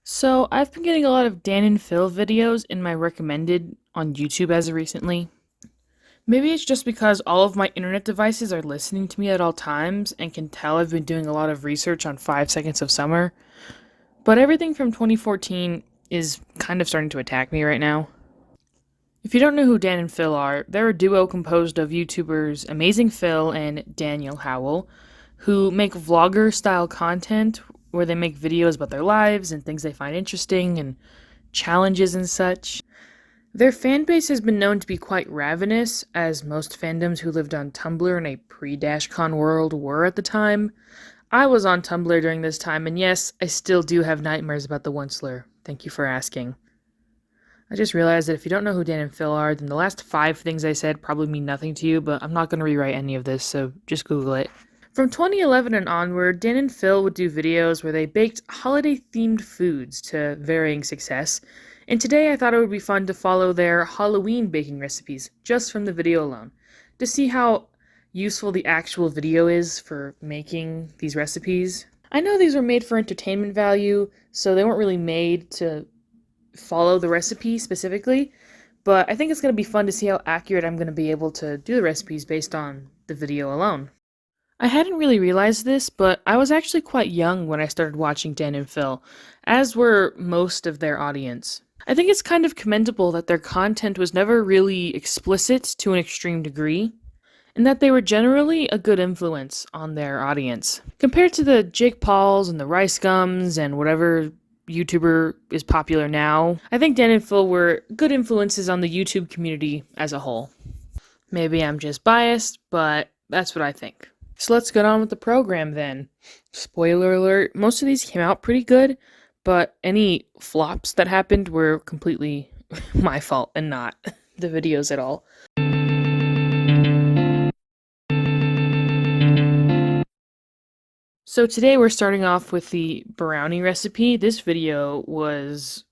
So, I've been getting a lot of Dan and Phil videos in my recommended on YouTube as of recently. Maybe it's just because all of my internet devices are listening to me at all times and can tell I've been doing a lot of research on 5 Seconds of Summer, but everything from 2014 is kind of starting to attack me right now. If you don't know who Dan and Phil are, they're a duo composed of YouTubers amazingphil and Daniel Howell, who make vlogger style content where they make videos about their lives and things they find interesting and challenges and such. Their fan base has been known to be quite ravenous, as most fandoms who lived on Tumblr in a pre-Dashcon world were at the time. I was on Tumblr during this time, and yes, I still do have nightmares about the Onceler. Thank you for asking. I just realized that if you don't know who Dan and Phil are, then the last 5 things I said probably mean nothing to you, but I'm not going to rewrite any of this, so just Google it. From 2011 and onward, Dan and Phil would do videos where they baked holiday-themed foods to varying success, and today I thought it would be fun to follow their Halloween baking recipes, just from the video alone, to see how useful the actual video is for making these recipes. I know these were made for entertainment value, so they weren't really made to follow the recipe specifically, but I think it's going to be fun to see how accurate I'm going to be able to do the recipes based on the video alone. I hadn't really realized this, but I was actually quite young when I started watching Dan and Phil, as were most of their audience. I think it's kind of commendable that their content was never really explicit to an extreme degree, and that they were generally a good influence on their audience. Compared to the Jake Pauls and the Rice Gums and whatever YouTuber is popular now, I think Dan and Phil were good influences on the YouTube community as a whole. Maybe I'm just biased, but that's what I think. So let's get on with the program then. Spoiler alert, most of these came out pretty good, but any flops that happened were completely my fault and not the videos at all. So today we're starting off with the brownie recipe. This video was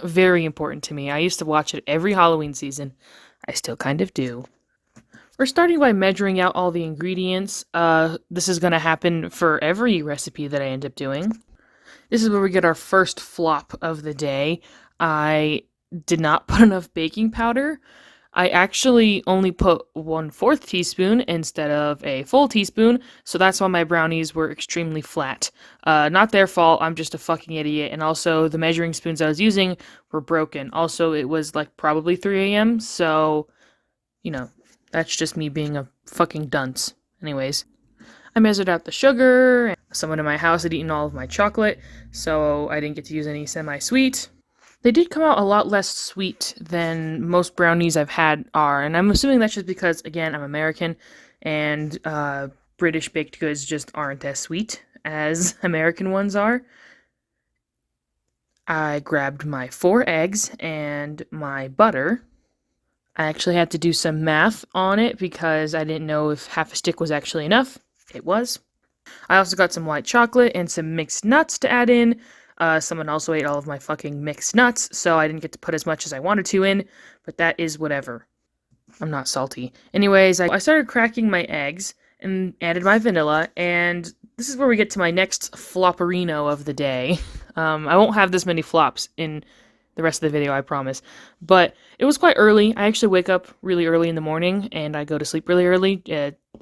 very important to me. I used to watch it every Halloween season. I still kind of do. We're starting by measuring out all the ingredients. This is going to happen for every recipe that I end up doing. This is where we get our first flop of the day. I did not put enough baking powder. I actually only put 1/4 teaspoon instead of a full teaspoon, so that's why my brownies were extremely flat. Not their fault, I'm just a fucking idiot, and also the measuring spoons I was using were broken. Also, it was like probably 3 a.m., so, you know, that's just me being a fucking dunce. Anyways, I measured out the sugar. Someone in my house had eaten all of my chocolate, so I didn't get to use any semi-sweet. They did come out a lot less sweet than most brownies I've had are, and I'm assuming that's just because, again, I'm American, and British baked goods just aren't as sweet as American ones are. I grabbed my 4 eggs and my butter. I actually had to do some math on it because I didn't know if half a stick was actually enough. It was. I also got some white chocolate and some mixed nuts to add in. Someone also ate all of my fucking mixed nuts, so I didn't get to put as much as I wanted to in, but that is whatever. I'm not salty. Anyways, I started cracking my eggs and added my vanilla, and this is where we get to my next flopperino of the day. I won't have this many flops in the rest of the video, I promise. But it was quite early. I actually wake up really early in the morning, and I go to sleep really early,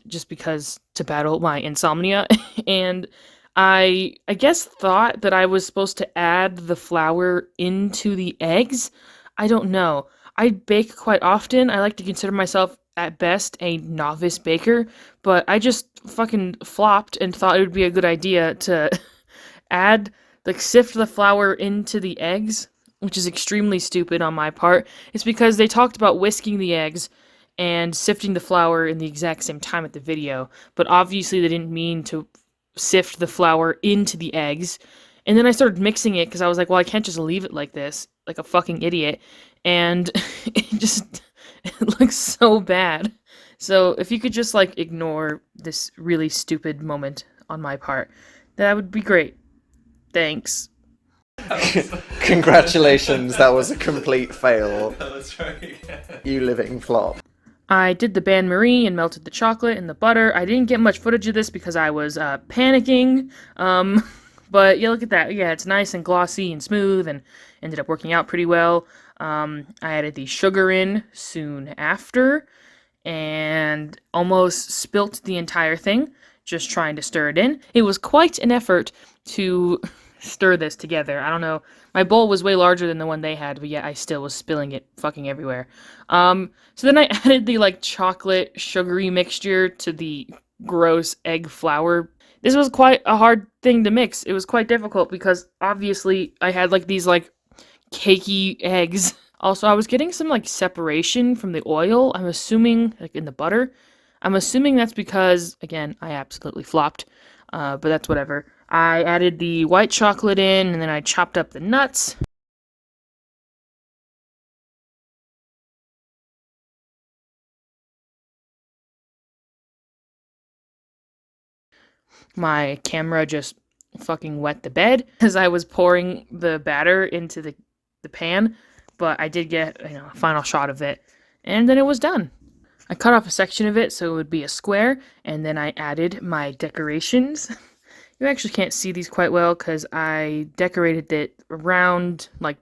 just because to battle my insomnia, and I guess thought that I was supposed to add the flour into the eggs. I don't know. I bake quite often. I like to consider myself at best a novice baker, but I just fucking flopped and thought it would be a good idea to sift the flour into the eggs, which is extremely stupid on my part. It's because they talked about whisking the eggs and sifting the flour in the exact same time at the video, but obviously they didn't mean to sift the flour into the eggs. And then I started mixing it because I was like, well, I can't just leave it like this, like a fucking idiot. And it looks so bad. So if you could just ignore this really stupid moment on my part, that would be great. Thanks. Congratulations, that was a complete fail. Let's try again. You living flop. I did the bain marie and melted the chocolate and the butter. I didn't get much footage of this because I was panicking. But yeah, look at that. Yeah, it's nice and glossy and smooth and ended up working out pretty well. I added the sugar in soon after and almost spilt the entire thing just trying to stir it in. It was quite an effort to stir this together. I don't know. My bowl was way larger than the one they had, but yet I still was spilling it fucking everywhere. So then I added the like chocolate sugary mixture to the gross egg flour. This was quite a hard thing to mix. It was quite difficult because obviously I had like these like cakey eggs. Also, I was getting some like separation from the oil. I'm assuming like in the butter. I'm assuming that's because again I absolutely flopped, but that's whatever. I added the white chocolate in, and then I chopped up the nuts. My camera just fucking wet the bed as I was pouring the batter into the pan, but I did get a final shot of it, and then it was done. I cut off a section of it so it would be a square, and then I added my decorations. You actually can't see these quite well because I decorated it around like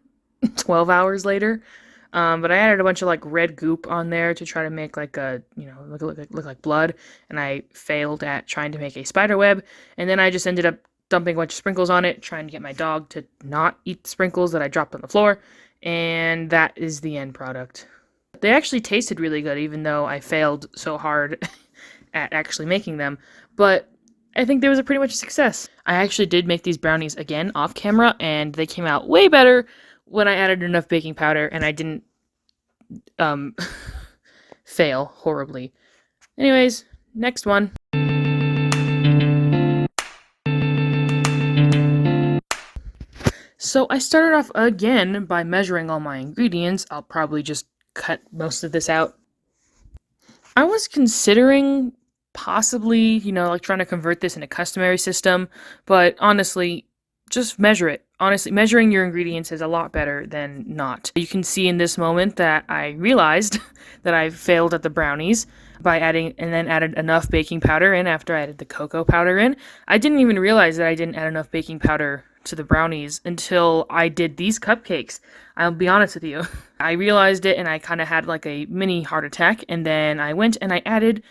12 hours later. But I added a bunch of like red goop on there to try to make like a, look like blood. And I failed at trying to make a spider web. And then I just ended up dumping a bunch of sprinkles on it, trying to get my dog to not eat the sprinkles that I dropped on the floor. And that is the end product. They actually tasted really good, even though I failed so hard at actually making them. But I think there was a pretty much a success. I actually did make these brownies again off camera, and they came out way better when I added enough baking powder, and I didn't fail horribly. Anyways, next one. So I started off again by measuring all my ingredients. I'll probably just cut most of this out. I was considering possibly, like trying to convert this in a customary system, but honestly, just measure it. Honestly, measuring your ingredients is a lot better than not. You can see in this moment that I realized that I failed at the brownies by adding and then added enough baking powder in after I added the cocoa powder in. I didn't even realize that I didn't add enough baking powder to the brownies until I did these cupcakes. I'll be honest with you. I realized it and I kind of had like a mini heart attack, and then I went and I added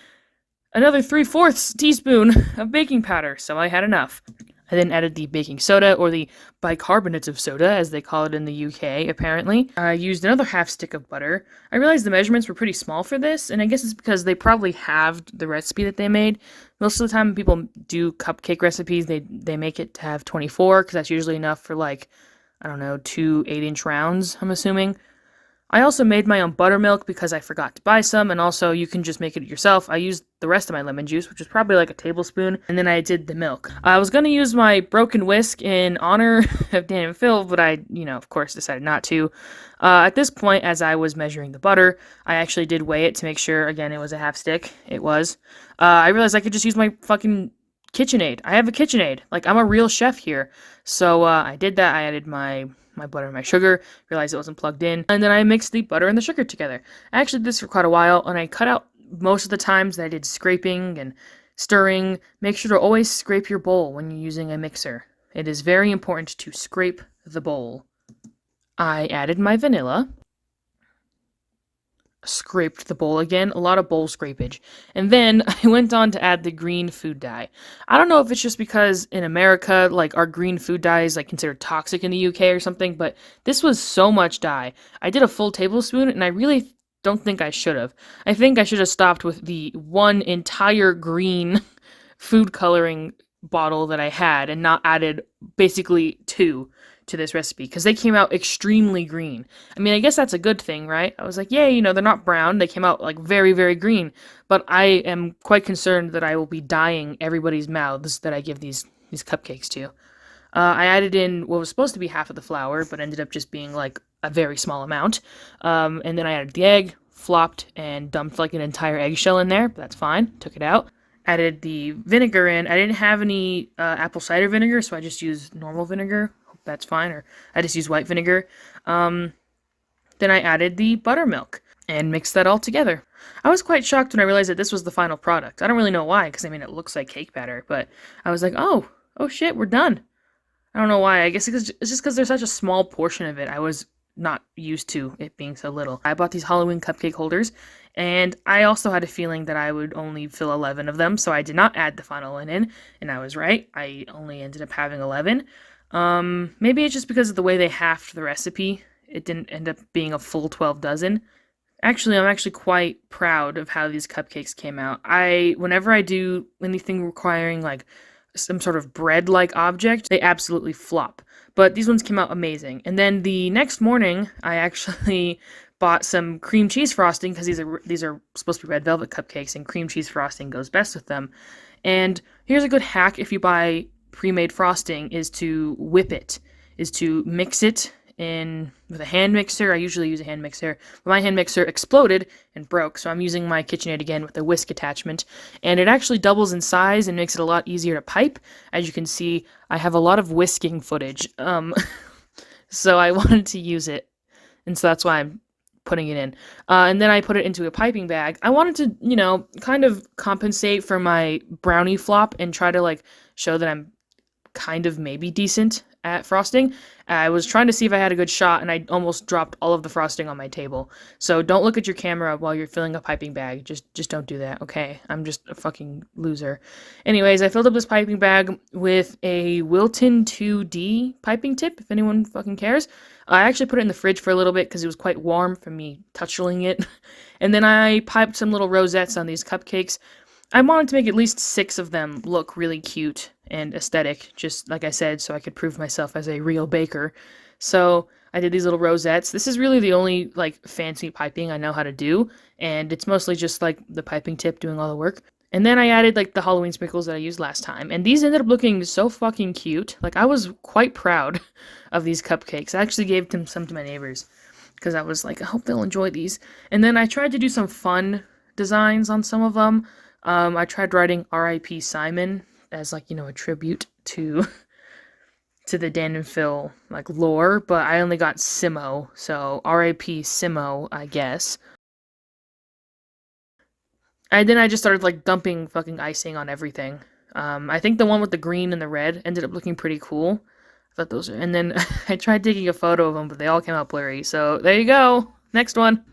another 3/4 teaspoon of baking powder, so I had enough. I then added the baking soda, or the bicarbonate of soda, as they call it in the UK, apparently. I used another half stick of butter. I realized the measurements were pretty small for this, and I guess it's because they probably halved the recipe that they made. Most of the time people do cupcake recipes, they make it to have 24, because that's usually enough for like, I don't know, 2 8-inch rounds, I'm assuming. I also made my own buttermilk because I forgot to buy some, and also you can just make it yourself. I used the rest of my lemon juice, which was probably like a tablespoon, and then I did the milk. I was going to use my broken whisk in honor of Dan and Phil, but I, of course decided not to. At this point, as I was measuring the butter, I actually did weigh it to make sure, again, it was a half stick. It was. I realized I could just use my fucking KitchenAid. I have a KitchenAid. Like, I'm a real chef here. So I did that. I added my butter and my sugar, realized it wasn't plugged in, and then I mixed the butter and the sugar together. I actually did this for quite a while, and I cut out most of the times that I did scraping and stirring. Make sure to always scrape your bowl when you're using a mixer. It is very important to scrape the bowl. I added my vanilla, scraped the bowl again, a lot of bowl scrapage. And then I went on to add the green food dye. I don't know if it's just because in America, like, our green food dye is like considered toxic in the UK or something, but this was so much dye. I did a full tablespoon, and I really don't think I should have. I think I should have stopped with the one entire green food coloring bottle that I had and not added basically 2 to this recipe, because they came out extremely green. I mean, I guess that's a good thing, right? I was like, yay, they're not brown. They came out like very, very green. But I am quite concerned that I will be dyeing everybody's mouths that I give these cupcakes to. I added in what was supposed to be half of the flour, but ended up just being like a very small amount. And then I added the egg, flopped, and dumped like an entire eggshell in there. But that's fine. Took it out. Added the vinegar in. I didn't have any apple cider vinegar, so I just used normal vinegar. That's fine, or I just use white vinegar. Then I added the buttermilk and mixed that all together. I was quite shocked when I realized that this was the final product. I don't really know why, because I mean, it looks like cake batter, but I was like, oh shit, we're done. I don't know why. I guess it's just because there's such a small portion of it. I was not used to it being so little. I bought these Halloween cupcake holders, and I also had a feeling that I would only fill 11 of them, so I did not add the final one in, and I was right. I only ended up having 11. Maybe it's just because of the way they halved the recipe. It didn't end up being a full 12 dozen. Actually, I'm actually quite proud of how these cupcakes came out. Whenever I do anything requiring like some sort of bread-like object, they absolutely flop. But these ones came out amazing. And then the next morning, I actually bought some cream cheese frosting because these are supposed to be red velvet cupcakes, and cream cheese frosting goes best with them. And here's a good hack if you buy pre-made frosting: is to whip it, is to mix it in with a hand mixer. I usually use a hand mixer, but my hand mixer exploded and broke, so I'm using my KitchenAid again with a whisk attachment, and it actually doubles in size and makes it a lot easier to pipe. As you can see, I have a lot of whisking footage, so I wanted to use it, and so that's why I'm putting it in. And then I put it into a piping bag. I wanted to, kind of compensate for my brownie flop and try to, like, show that I'm kind of maybe decent at frosting. I was trying to see if I had a good shot, and I almost dropped all of the frosting on my table. So don't look at your camera while you're filling a piping bag. Just don't do that, okay? I'm just a fucking loser. Anyways, I filled up this piping bag with a Wilton 2D piping tip, if anyone fucking cares. I actually put it in the fridge for a little bit because it was quite warm from me touching it. And then I piped some little rosettes on these cupcakes. I wanted to make at least 6 of them look really cute and aesthetic, just like I said, so I could prove myself as a real baker. So I did these little rosettes. This is really the only, like, fancy piping I know how to do, and it's mostly just, like, the piping tip doing all the work. And then I added, like, the Halloween sprinkles that I used last time, and these ended up looking so fucking cute. Like, I was quite proud of these cupcakes. I actually gave some to my neighbors, because I was like, I hope they'll enjoy these. And then I tried to do some fun designs on some of them. I tried writing R.I.P. Simon as, like, a tribute to the Dan and Phil, like, lore, but I only got Simo, so R.I.P. Simo, I guess. And then I just started, like, dumping fucking icing on everything. I think the one with the green and the red ended up looking pretty cool. I thought those are, and then I tried taking a photo of them, but they all came out blurry, so there you go! Next one!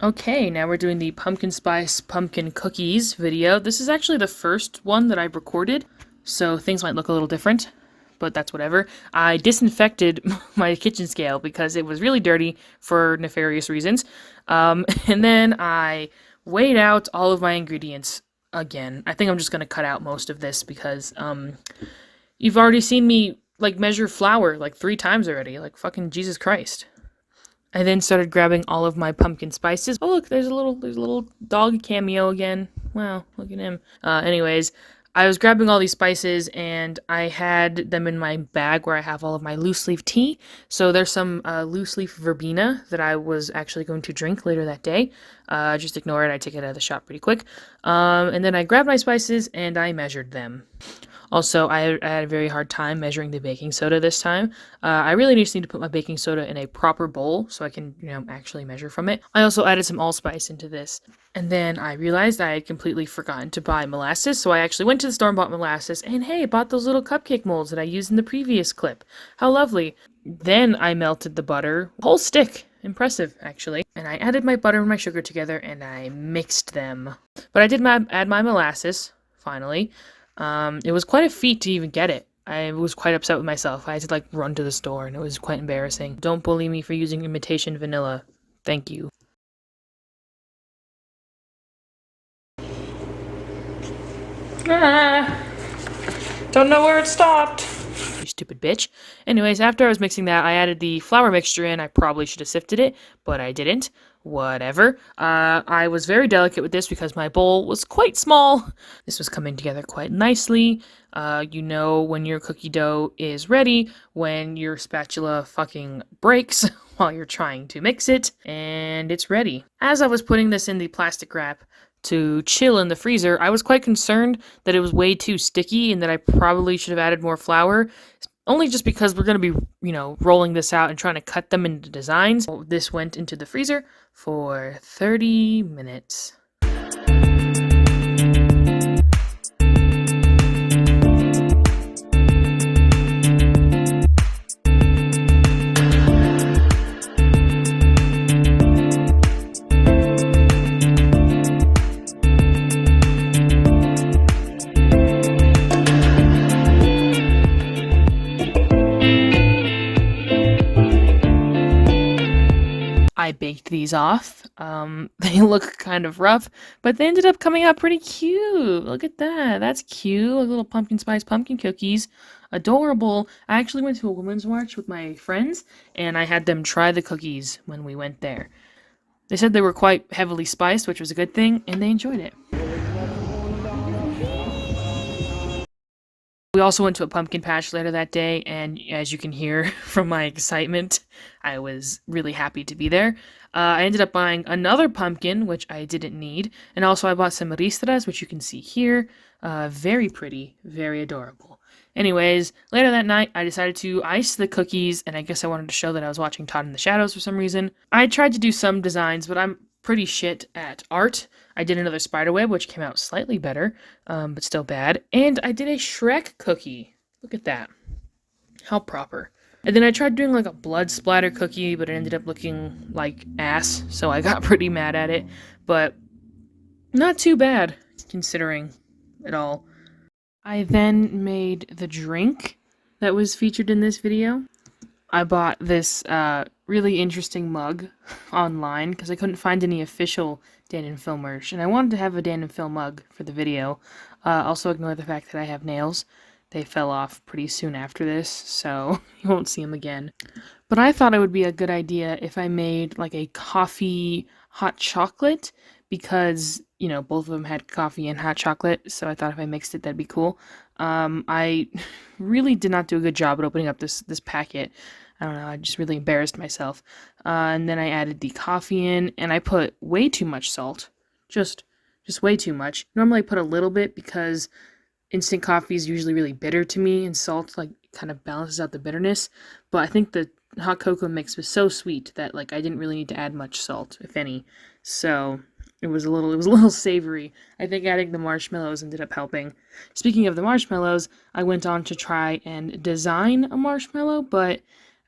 Okay, now we're doing the pumpkin spice pumpkin cookies video. This is actually the first one that I've recorded, so things might look a little different, but that's whatever. I disinfected my kitchen scale because it was really dirty for nefarious reasons, and then I weighed out all of my ingredients again. I think I'm just going to cut out most of this because you've already seen me, like, measure flour like 3 times already, like fucking Jesus Christ. I then started grabbing all of my pumpkin spices. Oh look, there's a little dog cameo again. Wow, look at him. Anyways, I was grabbing all these spices and I had them in my bag where I have all of my loose leaf tea. So there's some loose leaf verbena that I was actually going to drink later that day. Just ignore it, I take it out of the shop pretty quick. And then I grabbed my spices and I measured them. Also, I had a very hard time measuring the baking soda this time. I really just need to put my baking soda in a proper bowl so I can, actually measure from it. I also added some allspice into this. And then I realized I had completely forgotten to buy molasses, so I actually went to the store and bought molasses, and hey, bought those little cupcake molds that I used in the previous clip. How lovely. Then I melted the butter, whole stick. Impressive, actually. And I added my butter and my sugar together, and I mixed them. But I did add my molasses, finally. It was quite a feat to even get it. I was quite upset with myself. I had to, like, run to the store, and it was quite embarrassing. Don't bully me for using imitation vanilla. Thank you. Don't know where it stopped. You stupid bitch. Anyways, after I was mixing that, I added the flour mixture in. I probably should have sifted it, but I didn't. Whatever. I was very delicate with this because my bowl was quite small. This was coming together quite nicely. You know when your cookie dough is ready, when your spatula fucking breaks while you're trying to mix it, and it's ready. As I was putting this in the plastic wrap to chill in the freezer, I was quite concerned that it was way too sticky and that I probably should have added more flour. Only just because we're going to be, rolling this out and trying to cut them into designs. So this went into the freezer for 30 minutes. baked these off. They look kind of rough, but they ended up coming out pretty cute. Look at that. That's cute. Like little pumpkin spice pumpkin cookies. Adorable. I actually went to a women's march with my friends, and I had them try the cookies when we went there. They said they were quite heavily spiced, which was a good thing, and they enjoyed it. We also went to a pumpkin patch later that day, and as you can hear from my excitement, I was really happy to be there. I ended up buying another pumpkin, which I didn't need, and also I bought some ristras, which you can see here. Very pretty, very adorable. Anyways, later that night, I decided to ice the cookies, and I guess I wanted to show that I was watching Todd in the Shadows for some reason. I tried to do some designs, but I'm pretty shit at art. I did another spiderweb, which came out slightly better, but still bad. And I did a Shrek cookie. Look at that. How proper. And then I tried doing like a blood splatter cookie, but it ended up looking like ass, so I got pretty mad at it. But not too bad, considering it all. I then made the drink that was featured in this video. I bought this really interesting mug online because I couldn't find any official Dan & Phil merch, and I wanted to have a Dan & Phil mug for the video. Also ignore the fact that I have nails. They fell off pretty soon after this, so you won't see them again. But I thought it would be a good idea if I made like a coffee hot chocolate because, you know, both of them had coffee and hot chocolate, so I thought if I mixed it, that'd be cool. I really did not do a good job at opening up this packet. I don't know, I just really embarrassed myself. And then I added the coffee in, and I put way too much salt. Just way too much. Normally I put a little bit because instant coffee is usually really bitter to me, and salt like kind of balances out the bitterness. But I think the hot cocoa mix was so sweet that like I didn't really need to add much salt, if any. So it was a little savory. I think adding the marshmallows ended up helping. Speaking of the marshmallows, I went on to try and design a marshmallow, but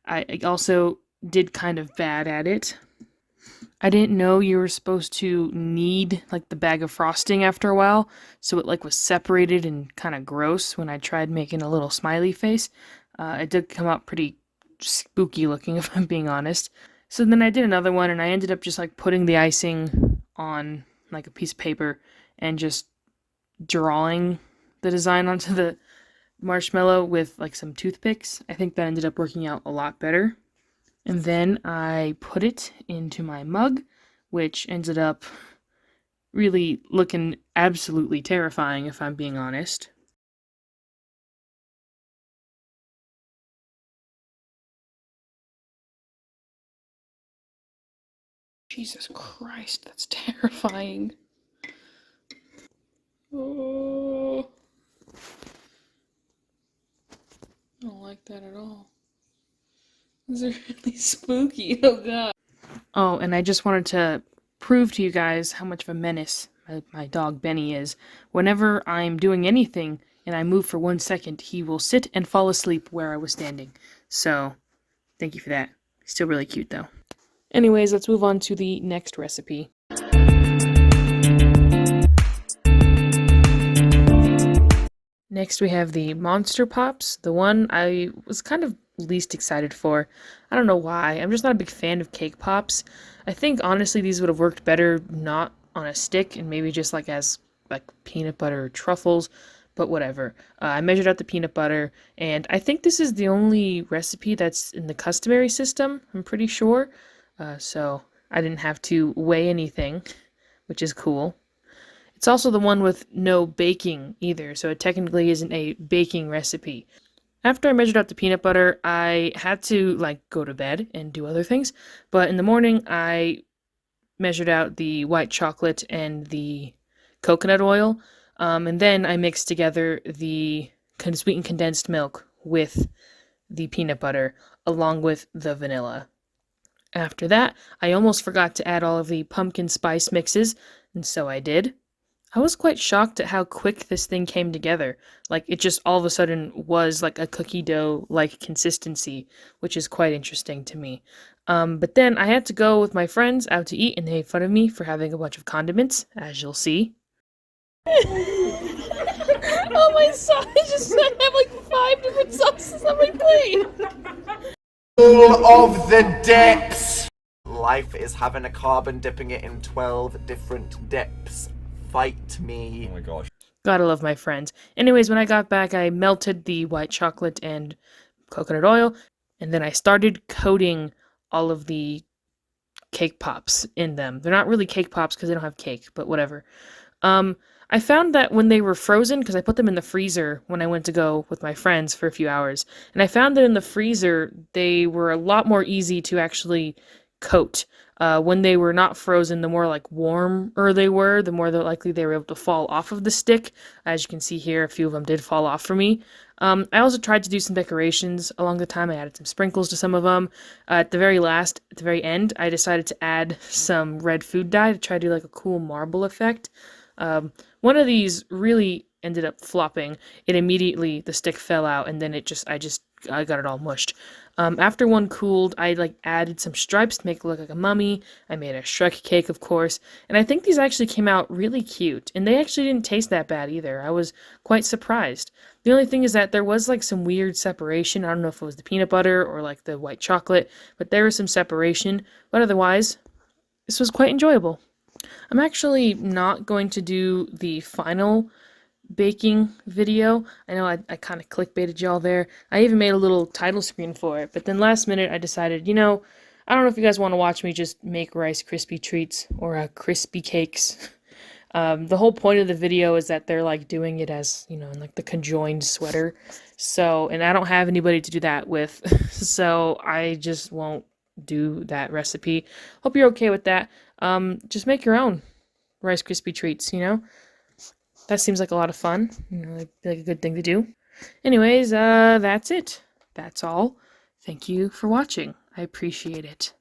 I also did kind of bad at it. I didn't know you were supposed to knead like the bag of frosting after a while, so it like was separated and kind of gross when I tried making a little smiley face. It did come out pretty spooky looking, if I'm being honest. So then I did another one, and I ended up just like putting the icing on like a piece of paper and just drawing the design onto the marshmallow with like some toothpicks. I think that ended up working out a lot better. And then I put it into my mug, which ended up really looking absolutely terrifying, if I'm being honest. Jesus Christ, that's terrifying. Oh, I don't like that at all. These are really spooky. Oh god. Oh, and I just wanted to prove to you guys how much of a menace my dog Benny is. Whenever I'm doing anything and I move for 1 second, he will sit and fall asleep where I was standing. So, thank you for that. He's still really cute though. Anyways, let's move on to the next recipe. Next we have the Monster Pops, the one I was kind of least excited for. I don't know why. I'm just not a big fan of cake pops. I think honestly these would have worked better not on a stick and maybe just like as like peanut butter or truffles, but whatever. I measured out the peanut butter, and I think this is the only recipe that's in the customary system, I'm pretty sure. So I didn't have to weigh anything, which is cool. It's also the one with no baking either, so it technically isn't a baking recipe. After I measured out the peanut butter, I had to like go to bed and do other things, but in the morning I measured out the white chocolate and the coconut oil, and then I mixed together the sweetened condensed milk with the peanut butter along with the vanilla. After that, I almost forgot to add all of the pumpkin spice mixes, and so I did. I was quite shocked at how quick this thing came together. Like, it just all of a sudden was like a cookie dough-like consistency, which is quite interesting to me. But then I had to go with my friends out to eat, and they made fun of me for having a bunch of condiments, as you'll see. Oh, my sausages! I have like 5 different sauces on my plate! Full of the depths life is having a carb and dipping it in 12 different dips. Fight me. Oh my gosh. Gotta love my friends. Anyways, when I got back, I melted the white chocolate and coconut oil, and then I started coating all of the cake pops in them. They're not really cake pops because they don't have cake, but whatever. I found that when they were frozen, because I put them in the freezer when I went to go with my friends for a few hours, and I found that in the freezer, they were a lot more easy to actually coat. When they were not frozen, the more like warmer they were, the more likely they were able to fall off of the stick. As you can see here, a few of them did fall off for me. I also tried to do some decorations along the time. I added some sprinkles to some of them. At the very end, I decided to add some red food dye to try to do like a cool marble effect. One of these really ended up flopping. The stick fell out, and then I got it all mushed. After one cooled, I like added some stripes to make it look like a mummy. I made a Shrek cake, of course, and I think these actually came out really cute, and they actually didn't taste that bad either. I was quite surprised. The only thing is that there was like some weird separation. I don't know if it was the peanut butter or like the white chocolate, but there was some separation. But otherwise, this was quite enjoyable. I'm actually not going to do the final baking video. I know I kind of clickbaited y'all there. I even made a little title screen for it, but then last minute I decided, I don't know if you guys want to watch me just make Rice Krispie treats or crispy cakes. The whole point of the video is that they're like doing it as, in like the conjoined sweater. So, and I don't have anybody to do that with, so I just won't do that recipe. Hope you're okay with that. Just make your own Rice Krispie treats, That seems like a lot of fun, like a good thing to do. Anyways, that's it. That's all. Thank you for watching. I appreciate it.